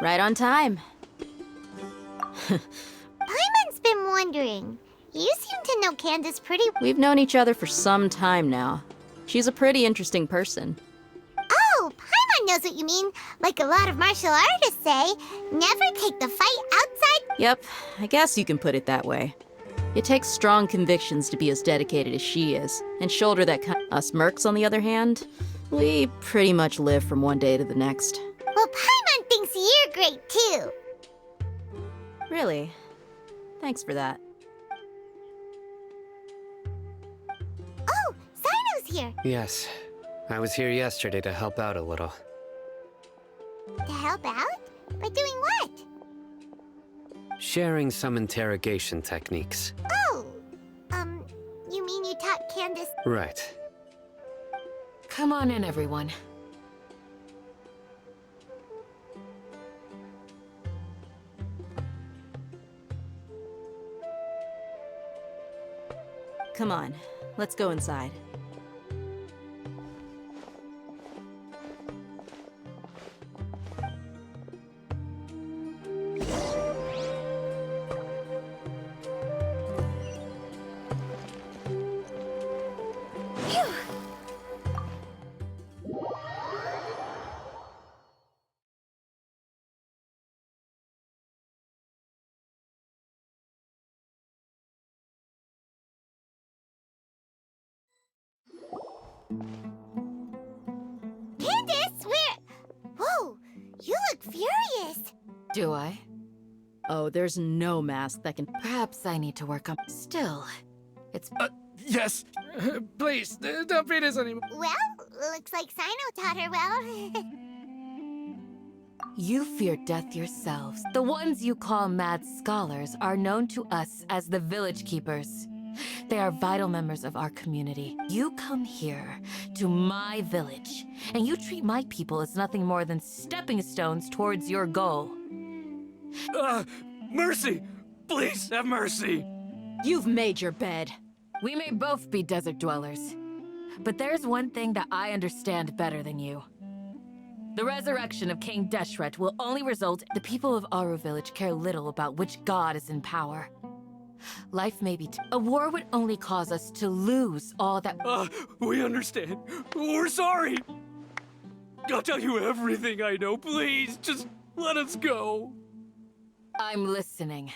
Right on time. Paimon's been wondering. You seem to know Candace pretty... We've known each other for some time now. She's a pretty interesting person. Oh, Paimon knows what you mean. Like a lot of martial artists say, never take the fight outside... Yep, I guess you can put it that way. It takes strong convictions to be as dedicated as she is, and shoulder that kind. Us mercs, on the other hand, we pretty much live from one day to the next. Well, Paimon thinks you're great, too. Really? Thanks for that. Oh, Sino's here. Yes. I was here yesterday to help out a little. To help out? By doing what? Sharing some interrogation techniques. Oh, you mean you taught Candace... Right. Come on in, everyone. Come on, let's go inside. Candace, where... Whoa, you look furious. Do I? Oh, there's no mask that can... Perhaps I need to work on... Still, it's... Yes. Please, don't beat us anymore. Well, looks like Sino taught her well. You fear death yourselves. The ones you call mad scholars are known to us as the Village Keepers. They are vital members of our community. You come here to my village, and you treat my people as nothing more than stepping stones towards your goal. Mercy! Please, have mercy! You've made your bed. We may both be desert dwellers, but there's one thing that I understand better than you. The resurrection of King Deshret will only result... The people of Aru Village care little about which god is in power. Life may be... A war would only cause us to lose all that... We understand. We're sorry! I'll tell you everything I know, please. Just let us go. I'm listening.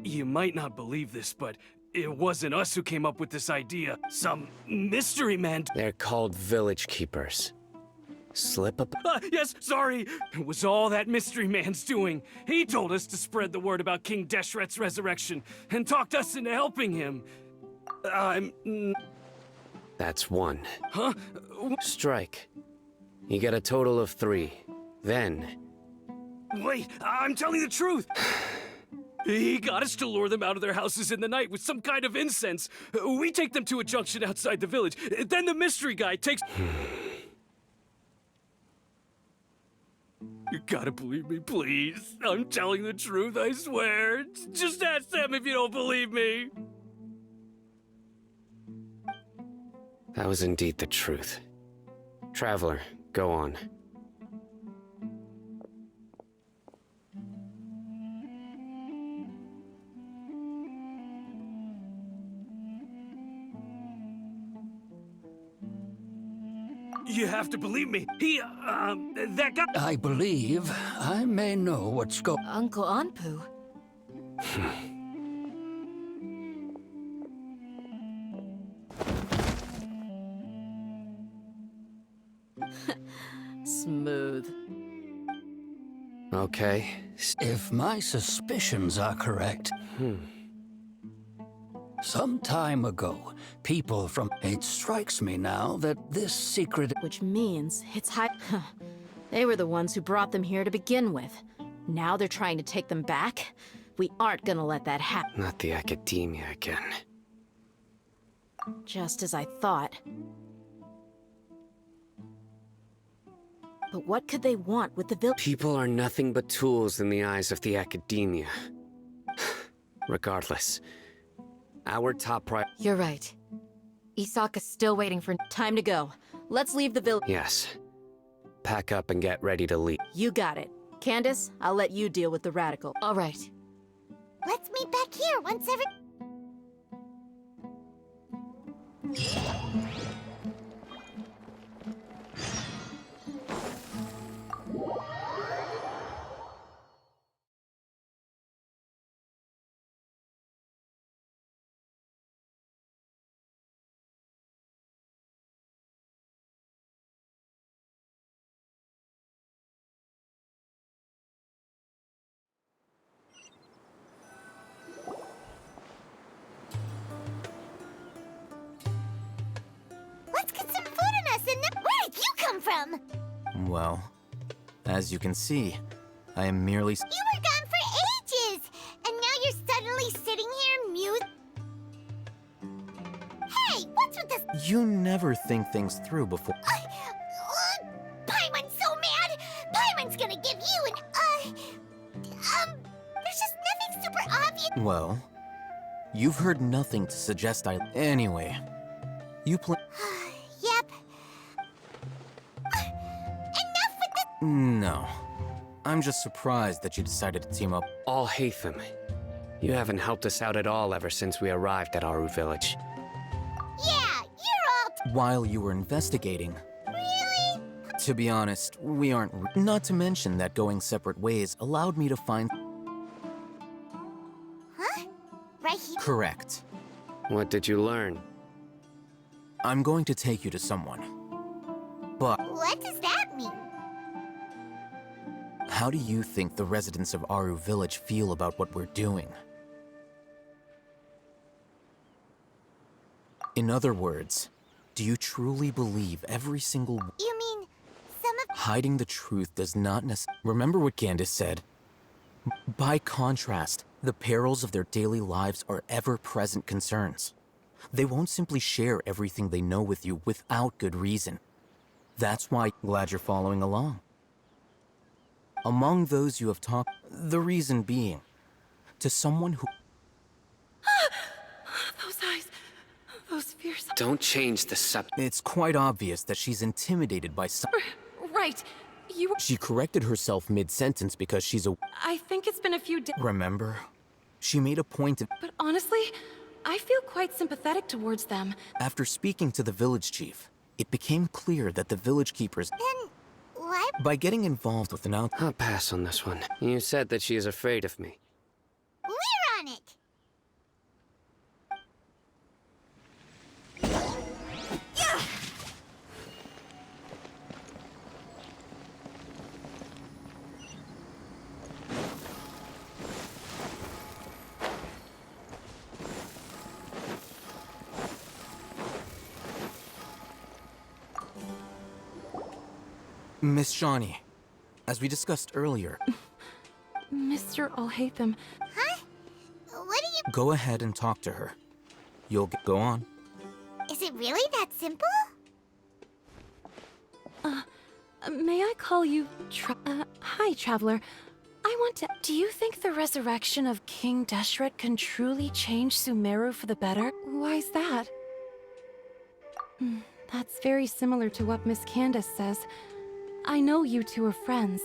You might not believe this, but it wasn't us who came up with this idea. Some mystery man... They're called Village Keepers. Slip up. Yes, sorry. It was all that mystery man's doing. He told us to spread the word about King Deshret's resurrection and talked us into helping him. That's one. Huh? Strike. You get a total of 3. Then... Wait, I'm telling the truth. He got us to lure them out of their houses in the night with some kind of incense. We take them to a junction outside the village. Then the mystery guy takes... You gotta believe me, please. I'm telling the truth, I swear. Just ask them if you don't believe me. That was indeed the truth. Traveler, go on. You have to believe me. That guy... I believe I may know what's going... Uncle Anpu? Smooth. Okay. If my suspicions are correct... Some time ago, people from... It strikes me now that this secret... Which means it's high... They were the ones who brought them here to begin with. Now they're trying to take them back? We aren't gonna let that happen. Not the academia again. Just as I thought. But what could they want with the village? People are nothing but tools in the eyes of the academia. Regardless, our top priority... You're right. Isaka's still waiting for... Time to go. Let's leave the village. Yes. pack up and get ready to leave. You got it. Candace, I'll let you deal with the radical. All right. Let's meet back here once every... Let's get some food in us and then... Where did you come from? Well, as you can see, I am merely... You were gone for ages! And now you're suddenly sitting here mute... Hey, what's with this... You never think things through before... Paimon's so mad! Paimon's gonna give you an... There's just nothing super obvious... Well, you've heard nothing to suggest I... Anyway, you play... Yep. Enough with this... No. I'm just surprised that you decided to team up. Alhaitham, you haven't helped us out at all ever since we arrived at Aru Village. Yeah, you're all... While you were investigating, Really? to be honest, we aren't... Not to mention that going separate ways allowed me to find... Huh? Right here? Correct. What did you learn? I'm going to take you to someone. But What does that mean? how do you think the residents of Aru Village feel about what we're doing? In other words, do you truly believe every single... You mean some of... Hiding the truth does not necessarily... Remember what Candace said? By contrast, the perils of their daily lives are ever-present concerns. They won't simply share everything they know with you without good reason. That's why I'm glad you're following along. Among those you have talked, the reason being, to someone who... Those eyes. Those fierce... Don't change the subject. It's quite obvious that she's intimidated by some... Right. You were... She corrected herself mid-sentence because she's a... I think it's been a few days. Remember? She made a point of... But honestly, I feel quite sympathetic towards them. After speaking to the village chief, it became clear that the village keepers... Then... What? By getting involved with an out... I'll pass on this one. You said that she is afraid of me. We're on it! Miss Shawnee, as we discussed earlier, Mr. Alhaitham, Huh? What do you... go ahead and talk to her. Go on. Is it really that simple? may I call you hi, Traveler. I want to... Do you think the resurrection of King Deshret can truly change Sumeru for the better? Why's that? That's very similar to what Miss Candace says. I know you two are friends.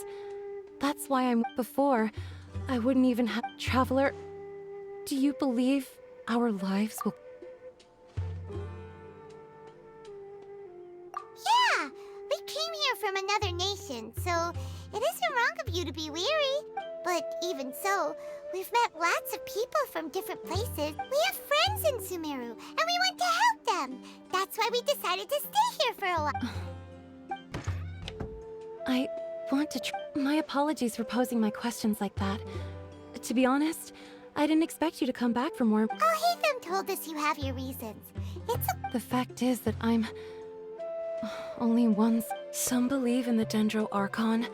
That's why I'm... Before, I wouldn't even have... Traveler, do you believe our lives will... Yeah! We came here from another nation, so it isn't wrong of you to be weary. But even so, we've met lots of people from different places. We have friends in Sumeru, and we want to help them. That's why we decided to stay here for a while. I want to My apologies for posing my questions like that. To be honest, I didn't expect you to come back for more. Alhaitham told us you have your reasons. It's a... The fact is that I'm... only one... Some believe in the Dendro Archon,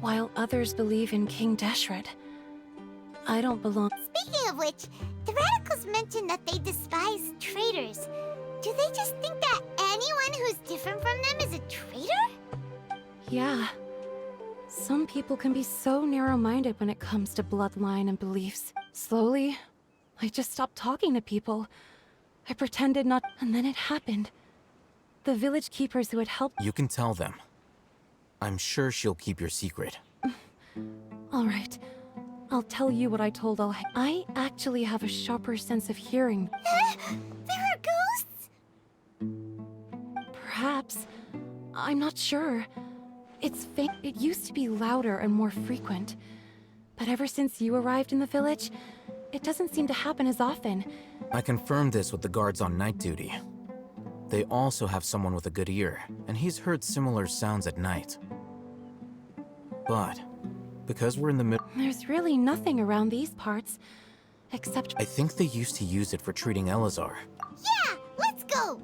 while others believe in King Deshret. I don't belong... Speaking of which, the radicals mentioned that they despise traitors. Do they just think that anyone who's different from them is a traitor? Yeah. Some people can be so narrow-minded when it comes to bloodline and beliefs. Slowly, I just stopped talking to people. I pretended not... And then it happened. The village keepers who had helped... You can tell them. I'm sure she'll keep your secret. All right. I'll tell you what I told all. I actually have a sharper sense of hearing. There are ghosts? Perhaps. I'm not sure. It's faint. It used to be louder and more frequent. But ever since you arrived in the village, it doesn't seem to happen as often. I confirmed this with the guards on night duty. They also have someone with a good ear, and he's heard similar sounds at night. But, because we're in the middle... There's really nothing around these parts, except... I think they used to use it for treating Elazar. Yeah, let's go!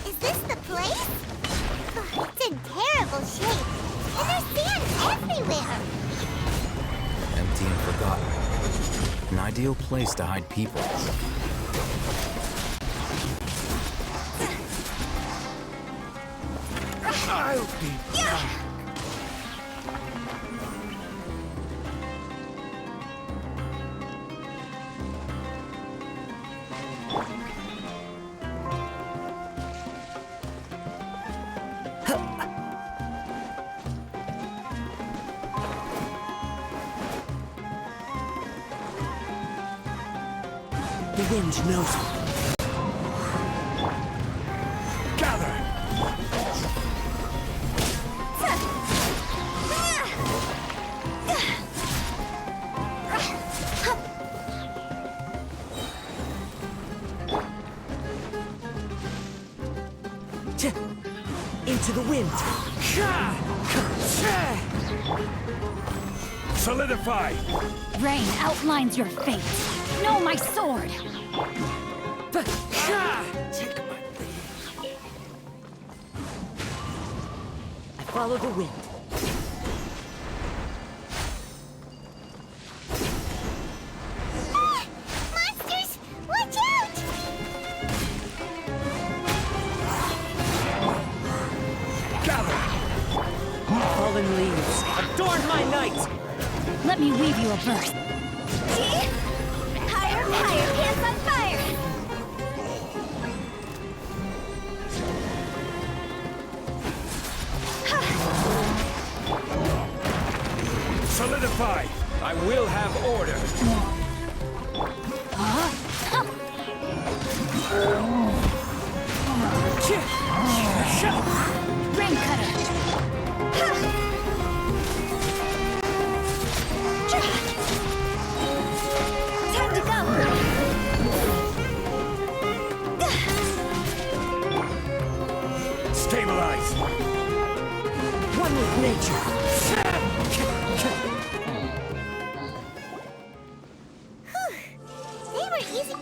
Is this the place? Oh, it's in terrible shape. And there's sand everywhere. Empty and forgotten. An ideal place to hide people. I'll be back. The wind knows me. Gather! Into the wind. Solidify! Rain outlines your fate. Know my sword. Take my lead. I follow the wind. Monsters! Watch out! Gather! Fallen leaves. Adorn my night! Let me weave you a verse. Higher, higher, pants on fire! Solidify! I will have order. Rain cutter. Time to go! Stabilize! One with nature. They were easy.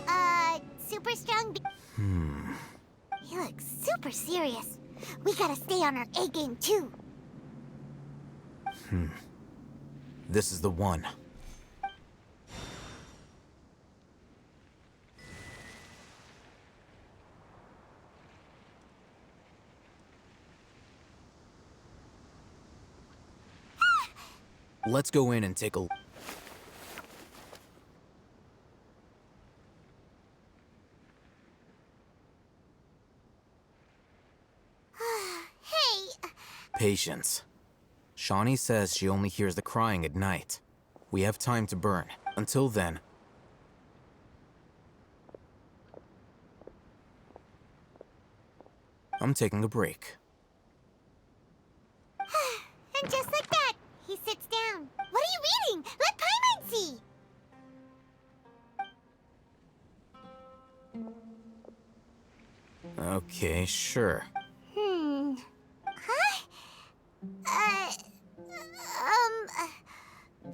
Super strong. He looks super serious. We gotta stay on our A game too. This is the one. Let's go in and take a... Hey, Patience. Shawnee says she only hears the crying at night. We have time to burn. Until then... I'm taking a break. and just like that, he sits down. What are you reading? Let Paimon see. Okay, sure. Huh?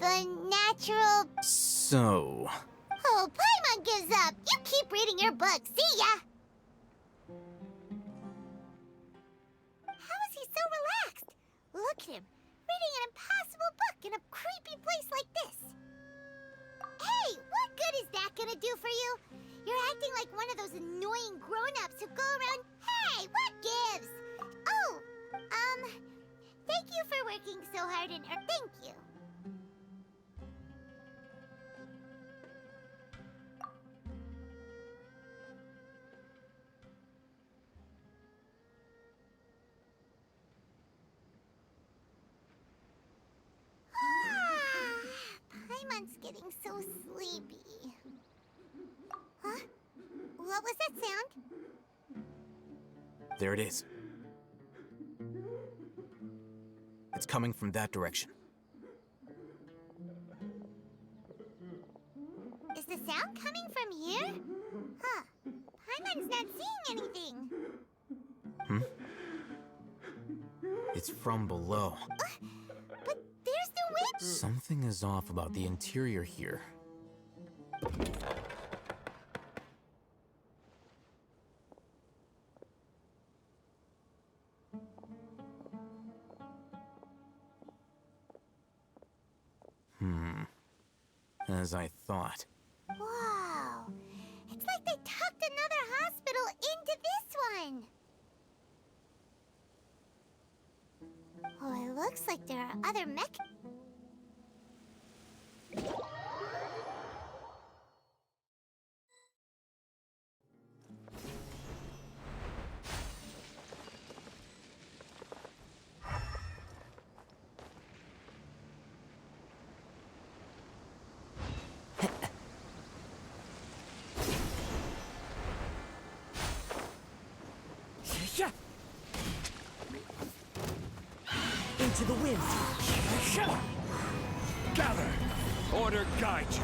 The natural... So, Oh, Paimon gives up. You keep reading your book. See ya! How is he so relaxed? Look at him, reading an impossible book in a creepy place like this. Hey, what good is that gonna do for you? You're acting like one of those annoying grown-ups who go around, hey, what gives? Oh, thank you for working so hard and thank you. Paimon's getting so sleepy. Huh? What was that sound? there it is. It's coming from that direction. Is the sound coming from here? Huh. Paimon's not seeing anything. It's from below. But there's no way. Something is off about the interior here. As I thought. Wow. It's like they tucked another hospital into this one. Oh, it looks like there are other mech... Yeah. Into the wind. Gather! Order guide you.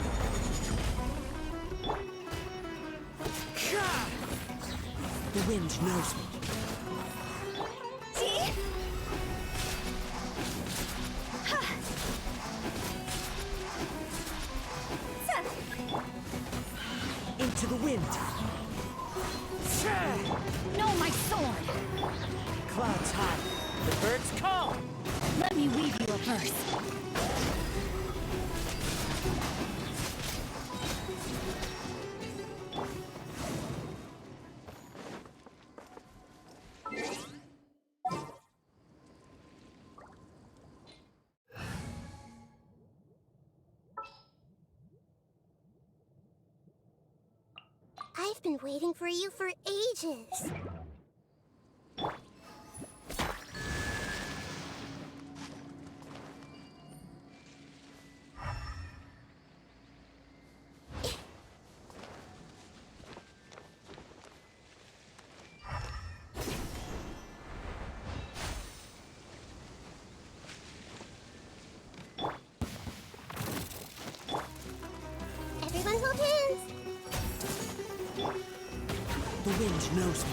The wind knows me. Into the wind. No, my sword! Clouds high. The birds call. Let me weave you a verse. I've been waiting for you for ages. Everyone hold hands. The wind knows me.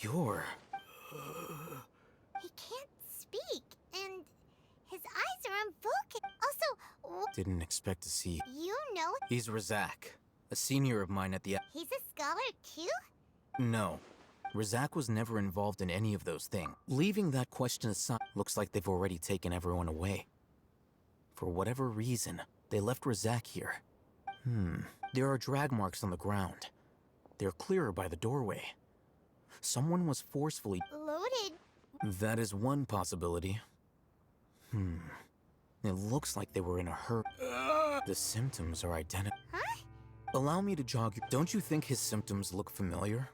You're... He can't speak, and his eyes are unfocused. Also, Didn't expect to see... you know He's Razak, a senior of mine at the... he's a scholar too? No. Razak was never involved in any of those things. Leaving that question aside, looks like they've already taken everyone away. For whatever reason, they left Razak here. There are drag marks on the ground. They're clearer by the doorway. Someone was forcefully... Loaded. That is one possibility. It looks like they were in a hurry. The symptoms are identical. Huh? Allow me to jog you. Don't you think his symptoms look familiar?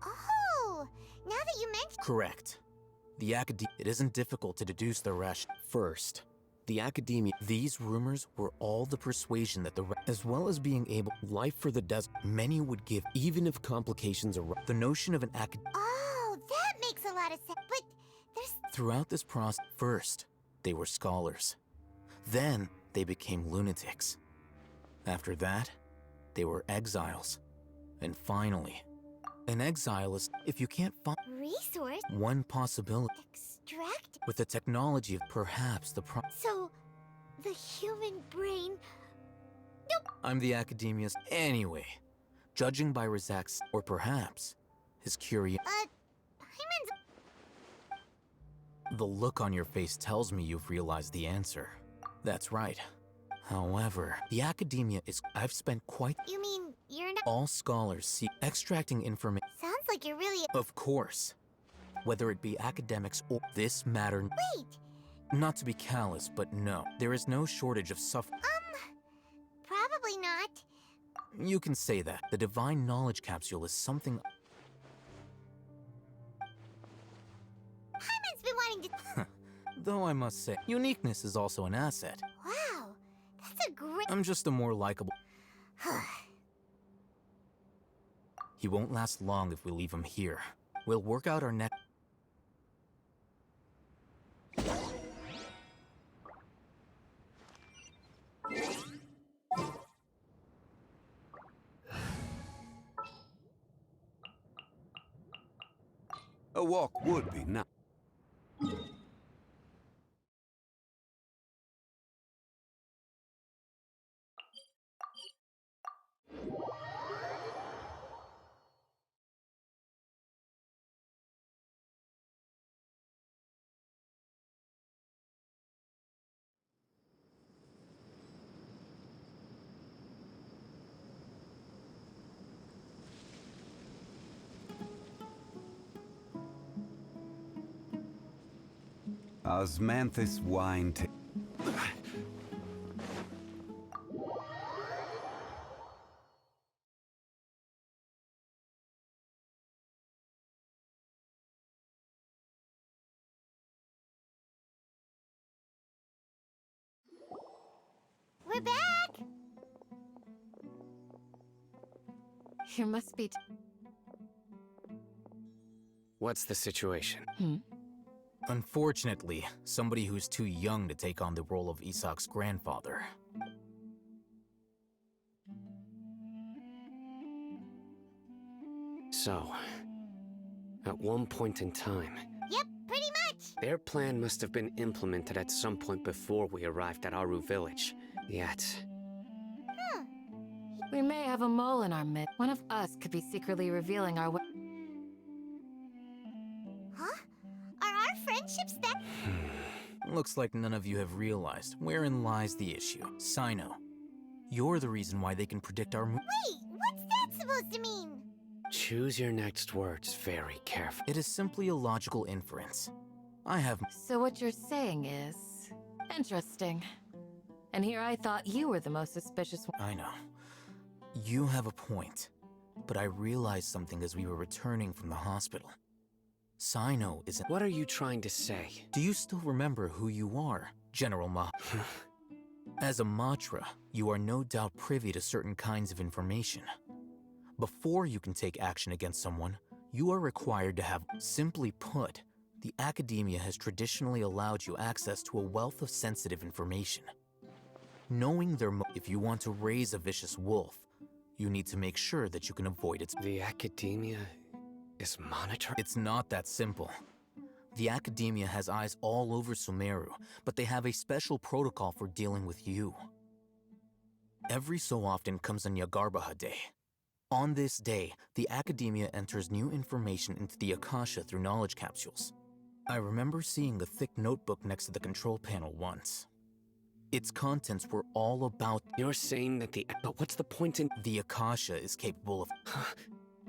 Oh, now that you mention... Correct. The Academia... It isn't difficult to deduce the rash. First, the Academia... These rumors were all the persuasion that the... As well as being able... Life for the desert. Many would give, even if complications arise. The notion of an acad... Oh, that makes a lot of sense. But there's... Throughout this process, first, they were scholars. Then, they became lunatics. After that, they were exiles. And finally, an exile is... If you can't find... Resource? One possibility... Extract? With the technology of perhaps the So, the human brain... I'm the Academia's... Anyway, judging by Razak's... Or perhaps, his curiosity... Hyman's... The look on your face tells me you've realized the answer. That's right. However, the Academia is... I've spent quite... You mean, you're not... All scholars see extracting information... Sounds like you're really... Of course. Whether it be academics or... This matter... Wait! Not to be callous, but no. There is no shortage of suffering. Probably not. You can say that. The divine knowledge capsule is something... Hyman's been wanting to... Though I must say, uniqueness is also an asset. Wow, that's a great... I'm just a more likable... He won't last long if we leave him here. We'll work out our next... A walk would be nice. Osmanthus wine t... We're back! You must be... What's the situation? Unfortunately, somebody who's too young to take on the role of Isak's grandfather. So, at one point in time, Yep, pretty much! their plan must have been implemented at some point before we arrived at Aru village. Yet, We may have a mole in our midst. One of us could be secretly revealing our... Huh? Are our friendships that... Looks like none of you have realized wherein lies the issue. Sino, you're the reason why they can predict our Wait, what's that supposed to mean? choose your next words very carefully. It is simply a logical inference. I have... So what you're saying is... Interesting. And here I thought you were the most suspicious one. I know. You have a point. But I realized something as we were returning from the hospital. Sino isn't... What are you trying to say? Do you still remember who you are, General Ma? As a Matra, you are no doubt privy to certain kinds of information. Before you can take action against someone, you are required to have... Simply put, The academia has traditionally allowed you access to a wealth of sensitive information. Knowing if you want to raise a vicious wolf, you need to make sure that you can avoid its— The academia is monitoring? It's not that simple. The academia has eyes all over Sumeru, but they have a special protocol for dealing with you. Every so often comes a Nyagarbaha Day. On this day, the academia enters new information into the Akasha through knowledge capsules. I remember seeing a thick notebook next to the control panel once. Its contents were all about— You're saying that but what's the point in— The Akasha is capable of—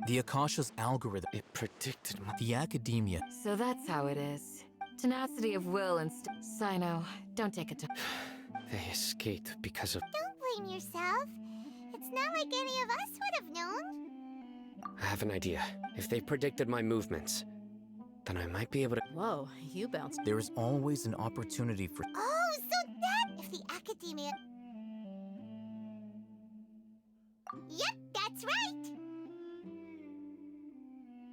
The Akasha's algorithm— It predicted my— The academia— So that's how it is. Tenacity of will and Sino, don't take it to— They escaped because of— Don't blame yourself. It's not like any of us would have known. I have an idea. If they predicted my movements, then I might be able to— Whoa, you bounced. There is always an opportunity for— Oh, so that if the academia... Yep, that's right.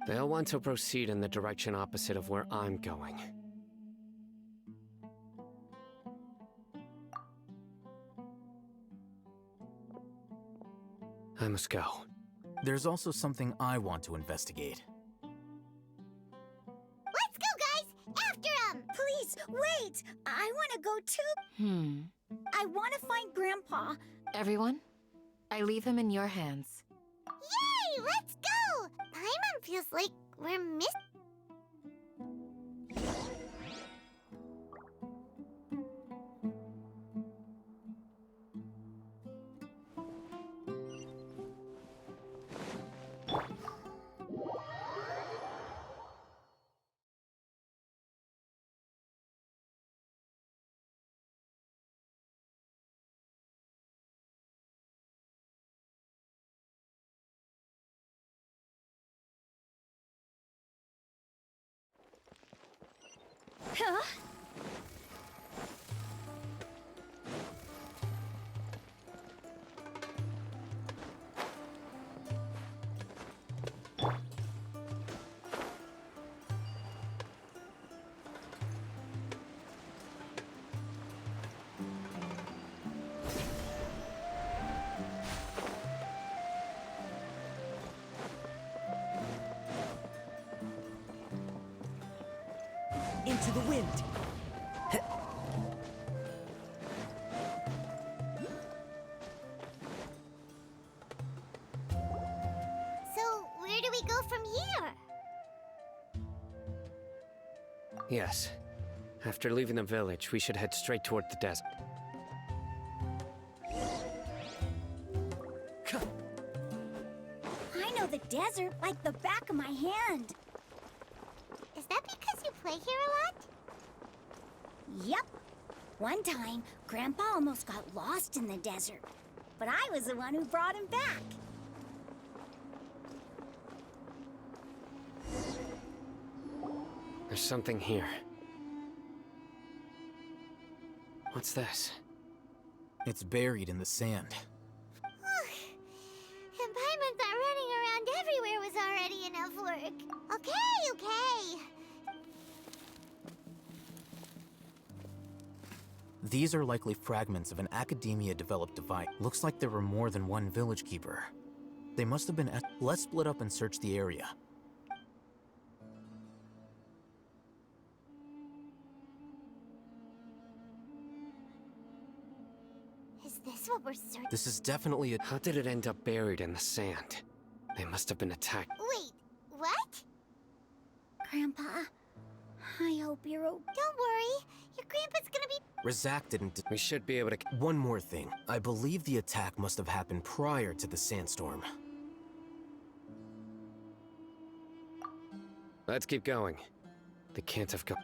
They'll want to proceed in the direction opposite of where I'm going. I must go. There's also something I want to investigate. Let's go, guys! After him! Please, wait! I want to go too. I want to find Grandpa. Everyone, I leave him in your hands. Yay! Let's go! Paimon feels like we're missing. Huh? Into the wind. So, where do we go from here? Yes. After leaving the village, we should head straight toward the desert. I know the desert like the back of my hand. Is that because you play here a lot? Yep. One time, Grandpa almost got lost in the desert, but I was the one who brought him back. There's something here. What's this? It's buried in the sand. And Paimon thought running around everywhere was already enough work. Okay. These are likely fragments of an academia-developed device. Looks like there were more than one village keeper. They must have been— Let's split up and search the area. Is this what we're searching? This is definitely a— How did it end up buried in the sand? They must have been attacked. Wait, what? Grandpa, I hope you're okay. Don't worry. Your grandpa's gonna be... Razak didn't— We should be able to— One more thing. I believe the attack must have happened prior to the sandstorm. Let's keep going. They can't have come.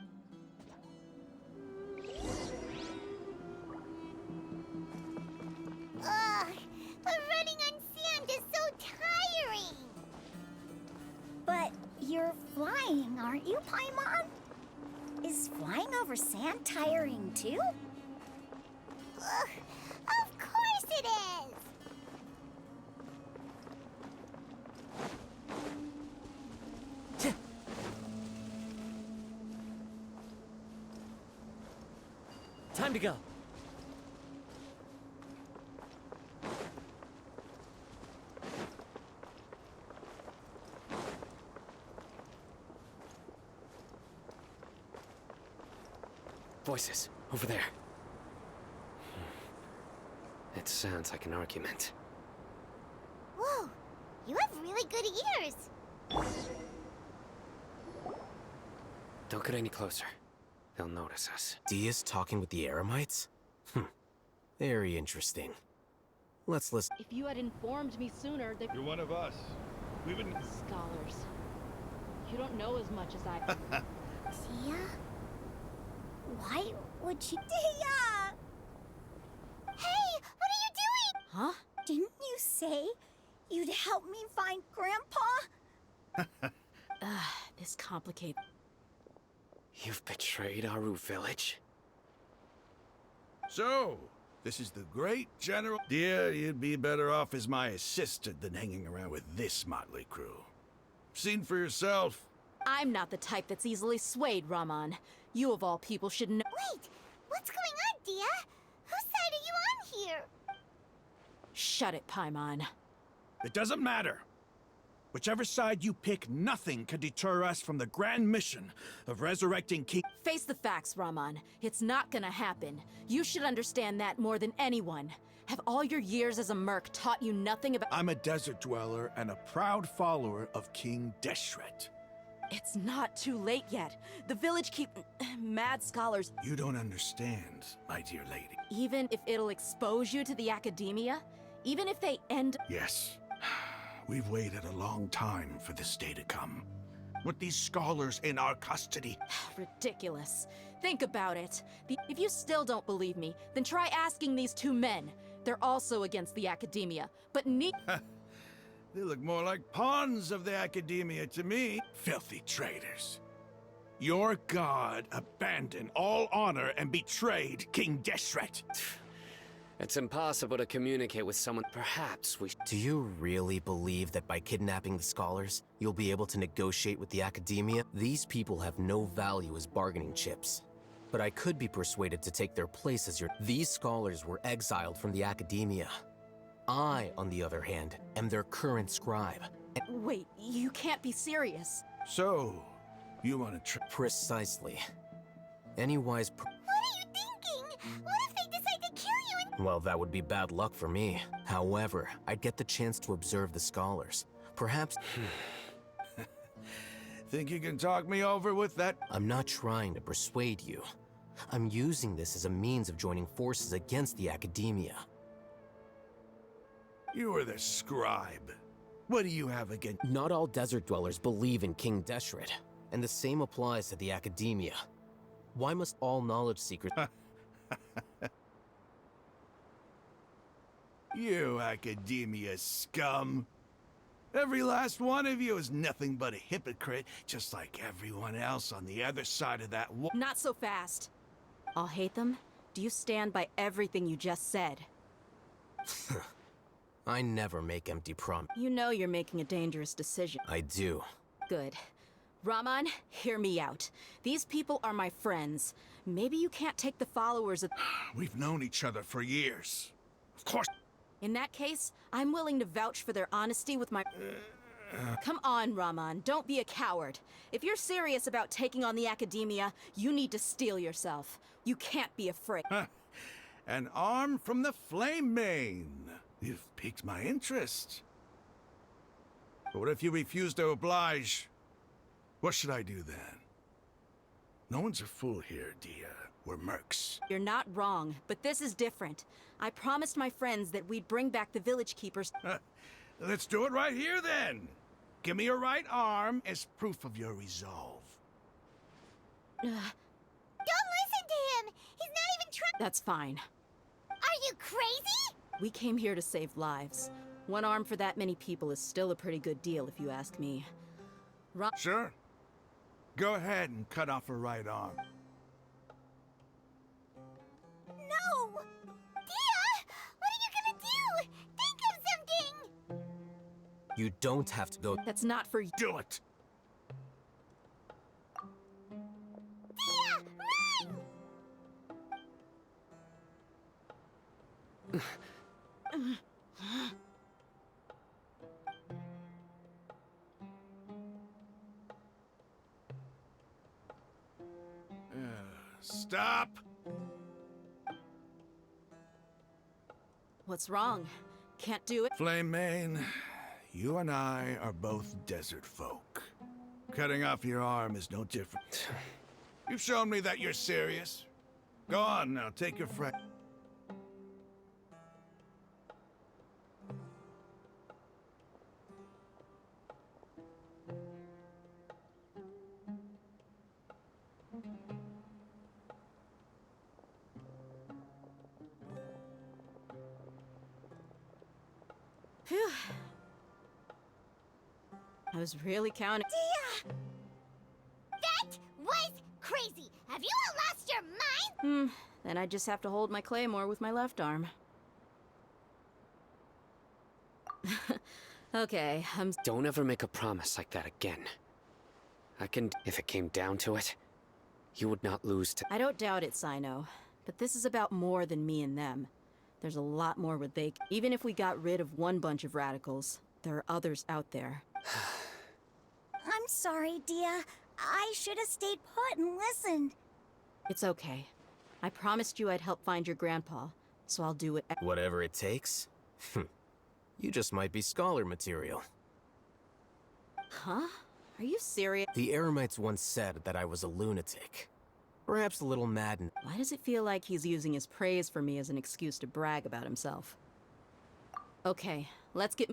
Ugh, but running on sand is so tiring. But you're flying, aren't you, Paimon? Is flying over sand tiring too? Ugh, of course it is. Time to go. Voices, over there. It sounds like an argument. Whoa, you have really good ears. Don't get any closer. They'll notice us. Dia's talking with the Eremites? Very interesting. Let's listen. If you had informed me sooner, they... You're one of us. We've been... Scholars. You don't know as much as I... Tia? Why would she... Tia! Hey, what are you doing? Huh? Didn't you say you'd help me find Grandpa? This complicated... You've betrayed Aru village? So, this is the great General... Dear, you'd be better off as my assistant than hanging around with this motley crew. Seen for yourself. I'm not the type that's easily swayed, Raman. You of all people should know... Wait, what's going on, Dia? Whose side are you on here? Shut it, Paimon. It doesn't matter. Whichever side you pick, nothing can deter us from the grand mission of resurrecting King... Face the facts, Raman. It's not gonna happen. You should understand that more than anyone. Have all your years as a merc taught you nothing about... I'm a desert dweller and a proud follower of King Deshret. It's not too late yet. The village keep... mad scholars... You don't understand, my dear lady. Even if it'll expose you to the academia? Even if they end... Yes. We've waited a long time for this day to come. With these scholars in our custody. Ridiculous. Think about it. If you still don't believe me, then try asking these two men. They're also against the academia, but They look more like pawns of the academia to me. Filthy traitors. Your god abandoned all honor and betrayed King Deshret. It's impossible to communicate with someone. Perhaps we... Do you really believe that by kidnapping the scholars, you'll be able to negotiate with the academia? These people have no value as bargaining chips. But I could be persuaded to take their place as your... These scholars were exiled from the academia. I, on the other hand, am their current scribe. Wait, you can't be serious. So, you want to Precisely. Any wise... What are you thinking? What if they decide to kill you and... Well, that would be bad luck for me. However, I'd get the chance to observe the scholars. Perhaps... Think you can talk me over with that? I'm not trying to persuade you. I'm using this as a means of joining forces against the academia. You are the scribe. What do you have against... Not all desert dwellers believe in King Deshret, and the same applies to the academia. Why must all knowledge seekers... You academia scum. Every last one of you is nothing but a hypocrite, just like everyone else on the other side of that wall. Not so fast. I'll hate them. Do you stand by everything you just said? I never make empty promises. You know you're making a dangerous decision. I do. Good. Raman, hear me out. These people are my friends. Maybe you can't take the followers of... We've known each other for years. Of course... In that case, I'm willing to vouch for their honesty with my... Come on, Raman, don't be a coward. If you're serious about taking on the academia, you need to steel yourself. You can't be afraid. An arm from the flame mane. You've piqued my interest. But what if you refuse to oblige? What should I do then? No one's a fool here, Dia. We're mercs. You're not wrong, but this is different. I promised my friends that we'd bring back the village keepers. Let's do it right here then. Give me your right arm as proof of your resolve. Don't listen to him! He's not even trying... That's fine. Are you crazy? We came here to save lives. One arm for that many people is still a pretty good deal, if you ask me. Sure. Go ahead and cut off her right arm. No! Dia! What are you gonna do? Think of something! You don't have to go. That's not for you. Do it! Dia! Run! Stop! What's wrong? Can't do it? Flame Mane, you and I are both desert folk. Cutting off your arm is no different. You've shown me that you're serious. Go on now, take your friend. Phew. I was really counting. Dia! That was crazy! Have you all lost your mind? Then I just have to hold my claymore with my left arm. Okay, Don't ever make a promise like that again. I can... If it came down to it, you would not lose to... I don't doubt it, Sino. But this is about more than me and them. There's a lot more where they... Even if we got rid of one bunch of radicals, there are others out there. I'm sorry, Dia. I should have stayed put and listened. It's okay. I promised you I'd help find your grandpa, so I'll do it. Whatever it takes? You just might be scholar material. Huh? Are you serious? The Eremites once said that I was a lunatic. Perhaps a little mad. Why does it feel like he's using his praise for me as an excuse to brag about himself? Okay, let's get...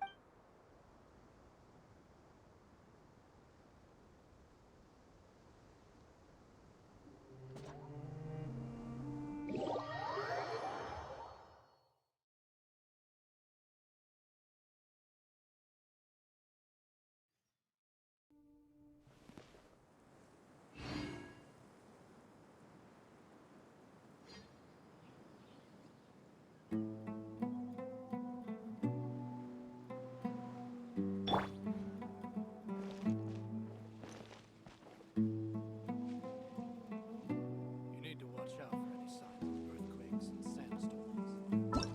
You need to watch out for any signs of earthquakes and sandstorms.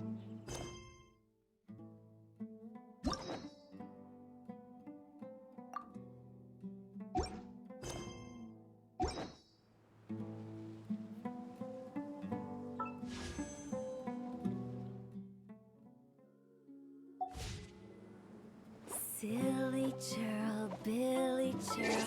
Silly churl, Billy churl,